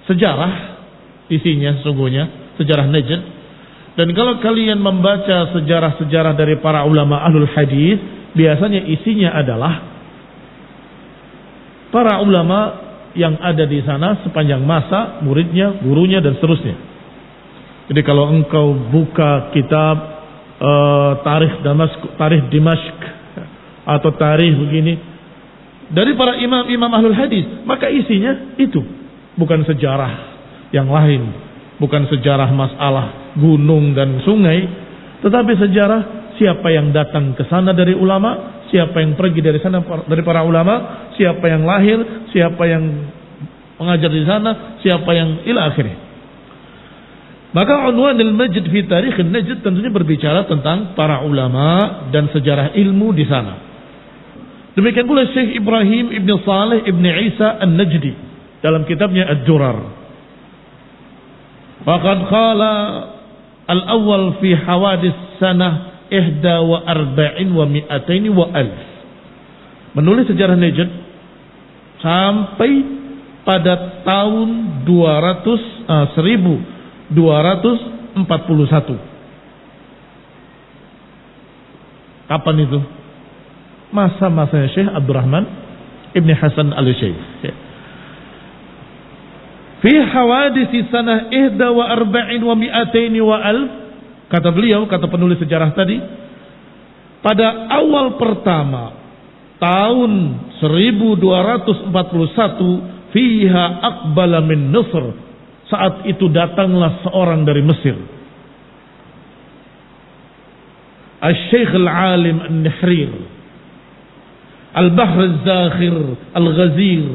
Sejarah isinya sesungguhnya sejarah Najd. Dan kalau kalian membaca sejarah-sejarah dari para ulama ahlul hadis, biasanya isinya adalah para ulama yang ada di sana sepanjang masa, muridnya, gurunya, dan seterusnya. Jadi kalau engkau buka kitab Tarikh Dimashq atau tarikh begini dari para imam-imam ahlul hadis, maka isinya itu, bukan sejarah yang lain, bukan sejarah masalah gunung dan sungai, tetapi sejarah siapa yang datang ke sana dari ulama, siapa yang pergi dari sana dari para ulama, siapa yang lahir, siapa yang mengajar di sana, siapa yang ila akhirnya. Maka Unwanul Majd fi Tarikh Najd tentunya berbicara tentang para ulama dan sejarah ilmu di sana. Demikian pula Syekh Ibrahim ibn Saleh ibn Isa An-Najdi dalam kitabnya Ad-Durar. Faqad qala al-awwal fi hawadis sanah ihda wa arba'in wa mi'ataini wa alf. Menulis sejarah Najd sampai pada tahun 1241. Kapan itu? Masa-masanya Syekh Abdurrahman Ibn Hasan al-Syekh. Fi hawadisi sanah ihda wa arba'in wa mi'ataini wa alf. Kata beliau, kata penulis sejarah tadi, pada awal pertama tahun 1241 fiha aqbala min Misr. Saat itu datanglah seorang dari Mesir, Al-Syekh Al-Alim An-Nihrir Al-Bahr Al-Zakhir Al-Ghazir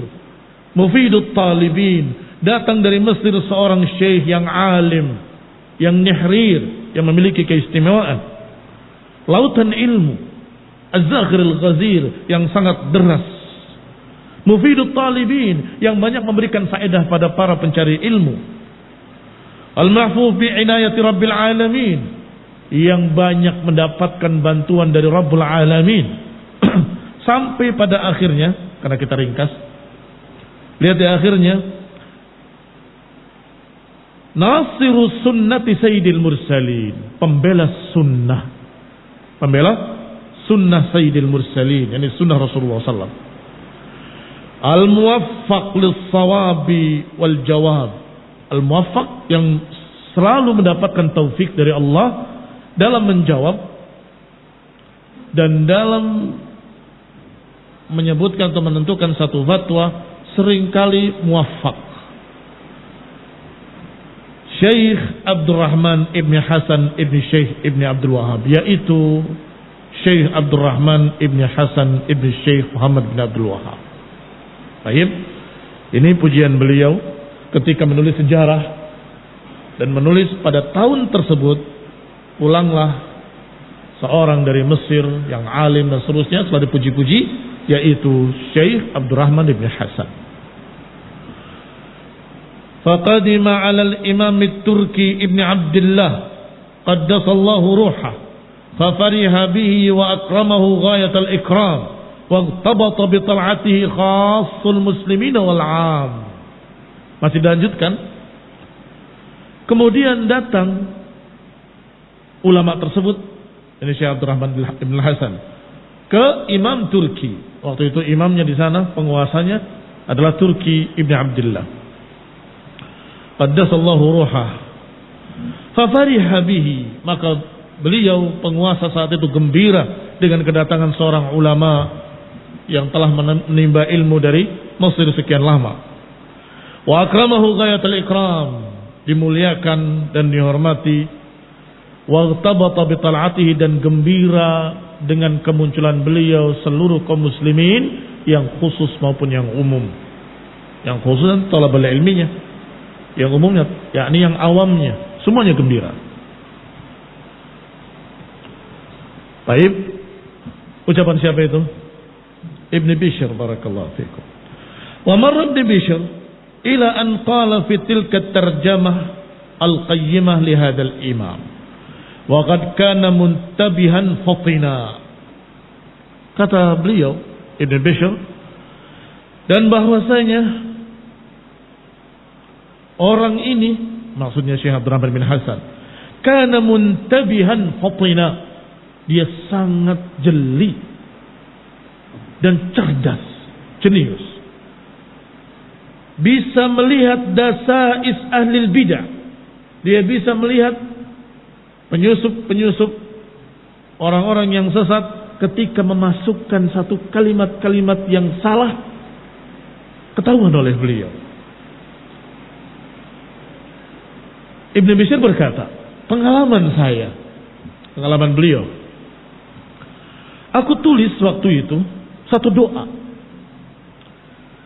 Mufidut Talibin. Datang dari Mesir seorang syekh yang alim, yang nihrir, yang memiliki keistimewaan, lautan ilmu, Az-Zakhir Al-Ghazir, yang sangat deras, Mufidut Talibin, yang banyak memberikan faedah pada para pencari ilmu, Al-Mahfuz bi inayati Rabbil Alamin, yang banyak mendapatkan bantuan dari Rabbul Alamin. Sampai pada akhirnya, karena kita ringkas, lihat di akhirnya, Nasirus sunnati Sayyidil Mursalin, pembela sunnah Sayyidil Mursalin, yani sunnah Rasulullah SAW. Al-muwaffaq lis-sawabi wal jawab, al-muwaffaq, yang selalu mendapatkan taufik dari Allah dalam menjawab dan dalam menyebutkan atau menentukan satu fatwa, seringkali muwaffaq. Syekh Abdurrahman Ibn Hasan Ibn Syekh Ibn Abdul Wahab, yaitu Syekh Abdurrahman Ibn Hasan Ibn Syekh Muhammad bin Abdul Wahab. Baik, ini pujian beliau ketika menulis sejarah dan menulis pada tahun tersebut pulanglah seorang dari Mesir yang alim dan seterusnya, setelah dipuji-puji, yaitu Syekh Abdurrahman Ibn Hasan. فقدم على الإمام التركي ابن عبد الله قدس الله روحه ففرح به وأكرمه غاية الإكرام واغتبط بطلعته خاص المسلمين والعام. Masih dilanjutkan. Kemudian datang ulama tersebut, ini Syekh Abdurrahman Ibn Hasan, ke Imam Turki. Waktu itu imamnya di sana, penguasanya adalah Turki Ibn Abdullah. Qaddasallahu ruhah. Fafariha bihi, maka beliau penguasa saat itu gembira dengan kedatangan seorang ulama yang telah menimba ilmu dari Mesir sekian lama. Wa akramahu ghayatul ikram, dimuliakan dan dihormati. Wa ghtabata bi tal'atihi, dan gembira dengan kemunculan beliau seluruh kaum muslimin, yang khusus maupun yang umum. Yang khusus talabul ilminya, yang umumnya, yakni yang awamnya, semuanya gembira. Baik, ucapan siapa itu? Ibn Bishr, barakallahu fikum. Wa marra Ibn Bishr ila an qala fi tilka tarjamah al-qayyimah li hadzal imam wa qad kana muntabihan fatina. Kata beliau Ibn Bishr, dan bahwasanya orang ini, maksudnya Syekh Abdurrahman bin Hasan, kana muntabihan fatina, dia sangat jeli dan cerdas, jenius, bisa melihat dasais ahlil bidah, dia bisa melihat penyusup orang-orang yang sesat ketika memasukkan satu kalimat-kalimat yang salah, ketahuan oleh beliau. Ibn Bishr berkata, pengalaman beliau, aku tulis waktu itu satu doa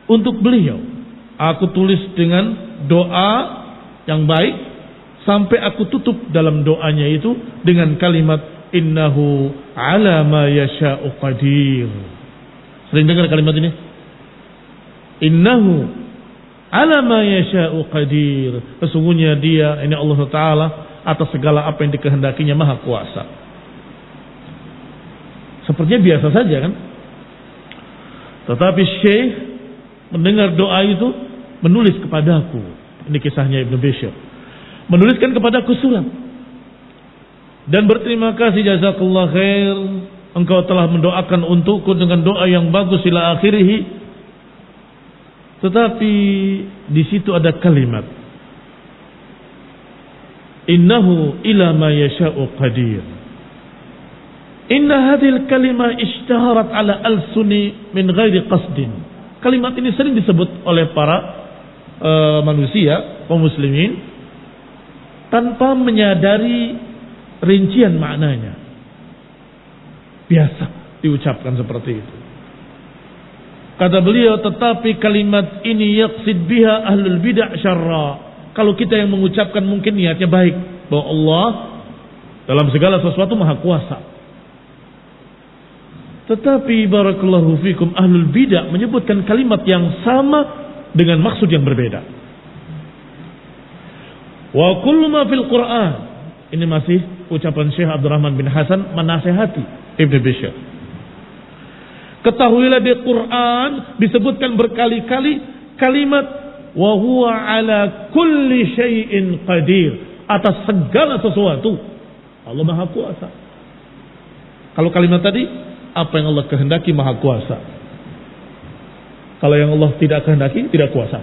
untuk beliau. Aku tulis dengan doa yang baik, sampai aku tutup dalam doanya itu dengan kalimat innahu ala ma yasha'u qadir. Sering dengar kalimat ini? Innahu ala ma yasha'u qadir. Sesungguhnya dia, ini Allah Ta'ala, atas segala apa yang dikehendakinya maha kuasa. Sepertinya biasa saja kan. Tetapi Syekh mendengar doa itu, menulis kepadaku. Ini kisahnya Ibnu Bishr. Menuliskan kepadaku surat. Dan berterima kasih, jazakallah khair, engkau telah mendoakan untukku dengan doa yang bagus ila akhirih. Tetapi di situ ada kalimat, innahu ila ma yasha'u qadir. Inna hadhil kalimah ishtaharat ala al-suni min ghairi qasdin. Kalimat ini sering disebut oleh para manusia, kaum muslimin, tanpa menyadari rincian maknanya. Biasa diucapkan seperti itu. Kata beliau, tetapi kalimat ini yaqsid biha ahlul bid'ah syarra. Kalau kita yang mengucapkan mungkin niatnya baik, bahwa Allah dalam segala sesuatu maha kuasa. Tetapi barakallahu fikum, ahlul bid'ah menyebutkan kalimat yang sama dengan maksud yang berbeda. Wa kullu ma fil Qur'an. Ini masih ucapan Syekh Abdurrahman bin Hasan menasihati Ibnu Bishr. Ketahuilah di Quran disebutkan berkali-kali kalimat wa huwa ala kulli syai'in qadir, atas segala sesuatu Allah maha kuasa. Kalau kalimat tadi, apa yang Allah kehendaki maha kuasa. Kalau yang Allah tidak kehendaki tidak kuasa.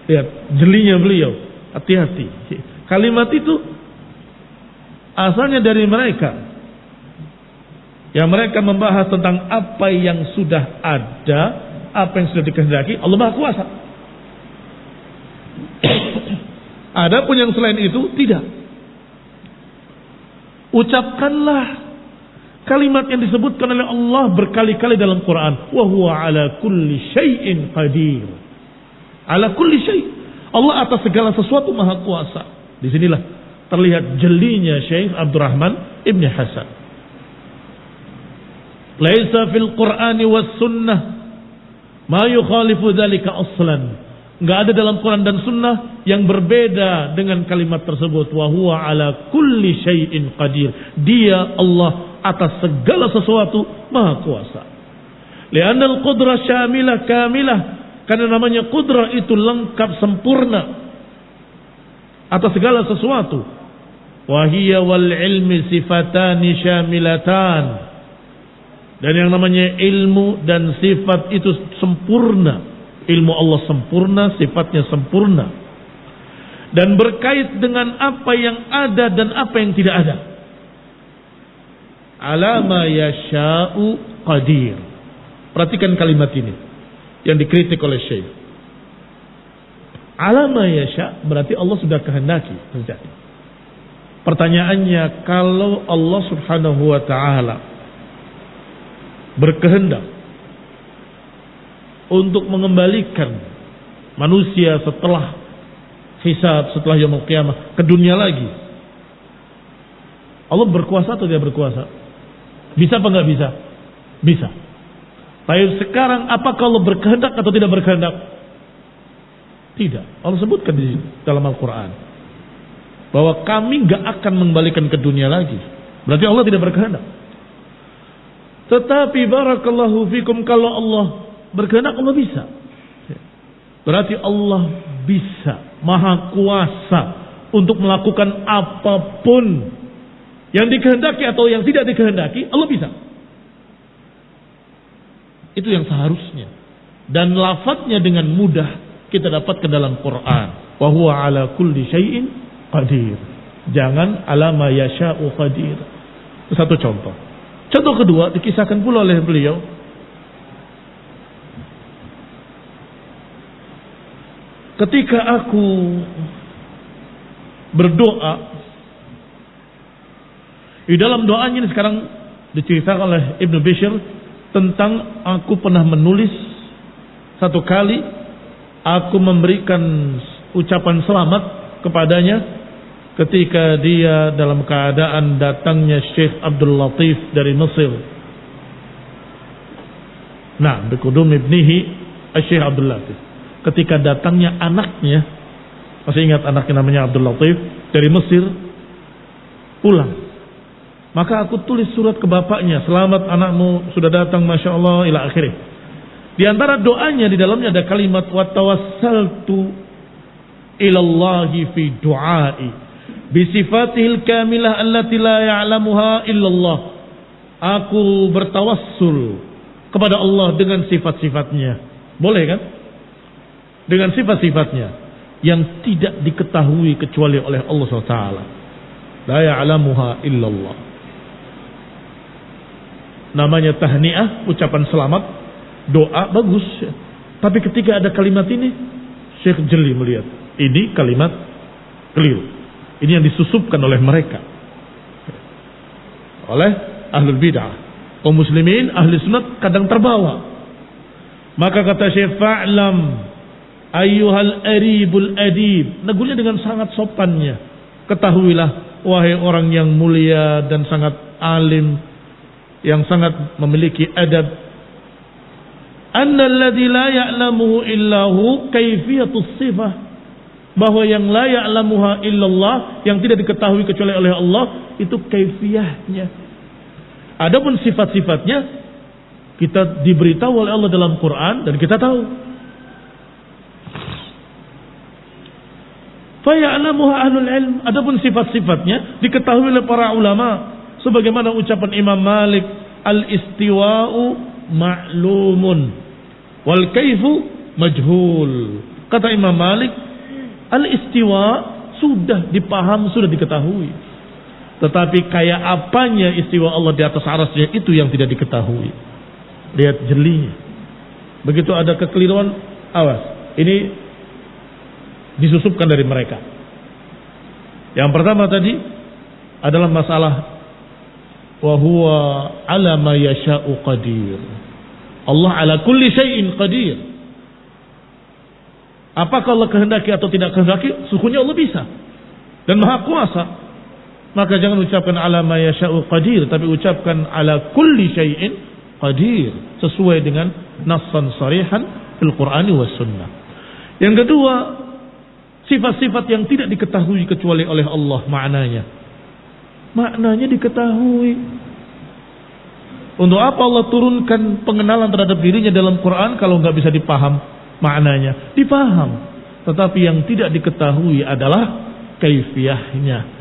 Lihat jelinya beliau, hati-hati. Kalimat itu asalnya dari mereka, yang mereka membahas tentang apa yang sudah ada, apa yang sudah dikehendaki, Allah maha kuasa. Adapun yang selain itu tidak. Ucapkanlah kalimat yang disebutkan oleh Allah berkali-kali dalam Quran, wa huwa ala kulli syai'in qadir. Ala kulli syai'. Allah atas segala sesuatu maha kuasa. Disinilah terlihat jelinya Syekh Abdurrahman Ibn Hasan. Laisa fil Qur'ani was sunnah ma yukhalifu dzalika aslan. Enggak ada dalam Quran dan sunnah yang berbeda dengan kalimat tersebut, wa huwa ala kulli syai'in qadir. Dia Allah atas segala sesuatu maha kuasa. Li'anna al-qudrah syamilah kamilah, karena namanya qudrah itu lengkap sempurna atas segala sesuatu. Wa hiya wal ilmi sifatani syamilatan. Dan yang namanya ilmu dan sifat itu sempurna. Ilmu Allah sempurna, sifatnya sempurna. Dan berkait dengan apa yang ada dan apa yang tidak ada. Ala ma yasha'u qadir. Perhatikan kalimat ini yang dikritik oleh Syekh. Ala ma yasha' berarti Allah sudah kehendaki terjadi. Pertanyaannya, kalau Allah Subhanahu wa taala berkehendak untuk mengembalikan manusia setelah hisab, setelah yaumul qiyamah ke dunia lagi, Allah berkuasa atau tidak berkuasa? Bisa apa enggak bisa? Bisa. Tapi sekarang apakah Allah berkehendak atau tidak berkehendak? Tidak. Allah sebutkan di dalam Al-Quran bahwa kami enggak akan mengembalikan ke dunia lagi. Berarti Allah tidak berkehendak. Tetapi barakallahu fikum, kalau Allah berkehendak, Allah bisa. Berarti Allah bisa, maha kuasa untuk melakukan apapun yang dikehendaki atau yang tidak dikehendaki. Allah bisa. Itu yang seharusnya. Dan lafadznya dengan mudah kita dapat ke dalam Quran. Wa huwa ala kulli syai'in qadir. Jangan ala ma yasha'u qadir. Itu satu contoh. Contoh kedua dikisahkan pula oleh beliau. Ketika aku berdoa, di dalam doanya ini sekarang diceritakan oleh Ibnu Bishr tentang aku pernah menulis satu kali aku memberikan ucapan selamat kepadanya ketika dia dalam keadaan datangnya Syekh Abdul Latif dari Mesir. Nah, biqudum ibnihi Syekh Abdul Latif. Ketika datangnya anaknya, masih ingat anaknya namanya Abdul Latif dari Mesir, pulang Maka aku tulis surat ke bapaknya, selamat anakmu sudah datang, masya Allah, ila akhirih. Di antara doanya di dalamnya ada kalimat wa tawassaltu ilallahi fi du'ai bi sifatihil kamilah allati la ya'lamuha illallah. Aku bertawassul kepada Allah dengan sifat-sifatnya. Boleh kan? Dengan sifat-sifatnya yang tidak diketahui kecuali oleh Allah SWT. La ya'lamuha illallah. Namanya tahniah, ucapan selamat, doa, bagus. Tapi ketika ada kalimat ini, Syekh jeli melihat ini kalimat keliru. Ini yang disusupkan oleh mereka, oleh ahlul bid'ah. Kaum muslimin ahli sunnah kadang terbawa. Maka kata Syekh, fa'lam ayyuhal aribul adib, negurnya dengan sangat sopannya, ketahuilah wahai orang yang mulia dan sangat alim, yang sangat memiliki adab, annalladzi la ya'lamuhu illahu kaifiyatus sifah, bahwa yang la ya'lamuha illallah, yang tidak diketahui kecuali oleh Allah, itu kaifiyahnya. Adapun sifat-sifatnya kita diberitahu oleh Allah dalam Quran dan kita tahu. Fa ya'lamuha ahlul ilm, adapun sifat-sifatnya diketahui oleh para ulama, sebagaimana ucapan Imam Malik, al-istiwa'u ma'lumun wal kaifu majhul. Kata Imam Malik, al-istiwa sudah dipaham, sudah diketahui. Tetapi kayak apanya istiwa Allah di atas arasnya, itu yang tidak diketahui. Lihat jelinya. Begitu ada kekeliruan, awas. Ini disusupkan dari mereka. Yang pertama tadi adalah masalah wa huwa ala ma yasha'u qadir. Allah ala kulli syai'in qadir. Apakah Allah kehendaki atau tidak kehendaki? Sesungguhnya Allah bisa dan maha kuasa. Maka jangan ucapkan ala ma yasha'u qadir, tapi ucapkan ala kulli syai'in qadir, sesuai dengan nassan sarihan fil Qur'ani was sunnah. Yang kedua, sifat-sifat yang tidak diketahui kecuali oleh Allah maknanya. Maknanya diketahui. Untuk apa Allah turunkan pengenalan terhadap dirinya dalam Quran kalau nggak bisa dipaham maknanya? Dipaham, tetapi yang tidak diketahui adalah kaifiyahnya.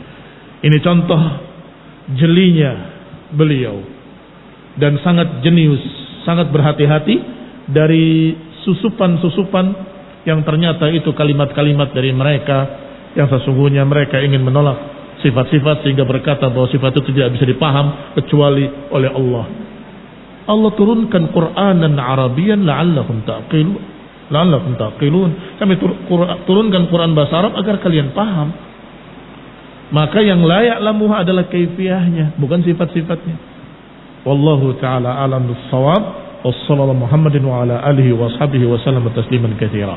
Ini contoh jelinya beliau dan sangat jenius, sangat berhati-hati dari susupan-susupan yang ternyata itu kalimat-kalimat dari mereka yang sesungguhnya mereka ingin menolak sifat-sifat sehingga berkata bahwa sifat itu tidak bisa dipaham kecuali oleh Allah. Allah turunkan Qur'anan Arabian la'allakum taqilun. Kami turunkan Quran bahasa Arab agar kalian paham. Maka yang layak lamuha adalah kaifiyahnya, bukan sifat-sifatnya. Wallahu ta'ala a'lam bis-shawab. Wassallallahu Muhammadin wa ala alihi wa sahbihi wa sallam tasliman katsira.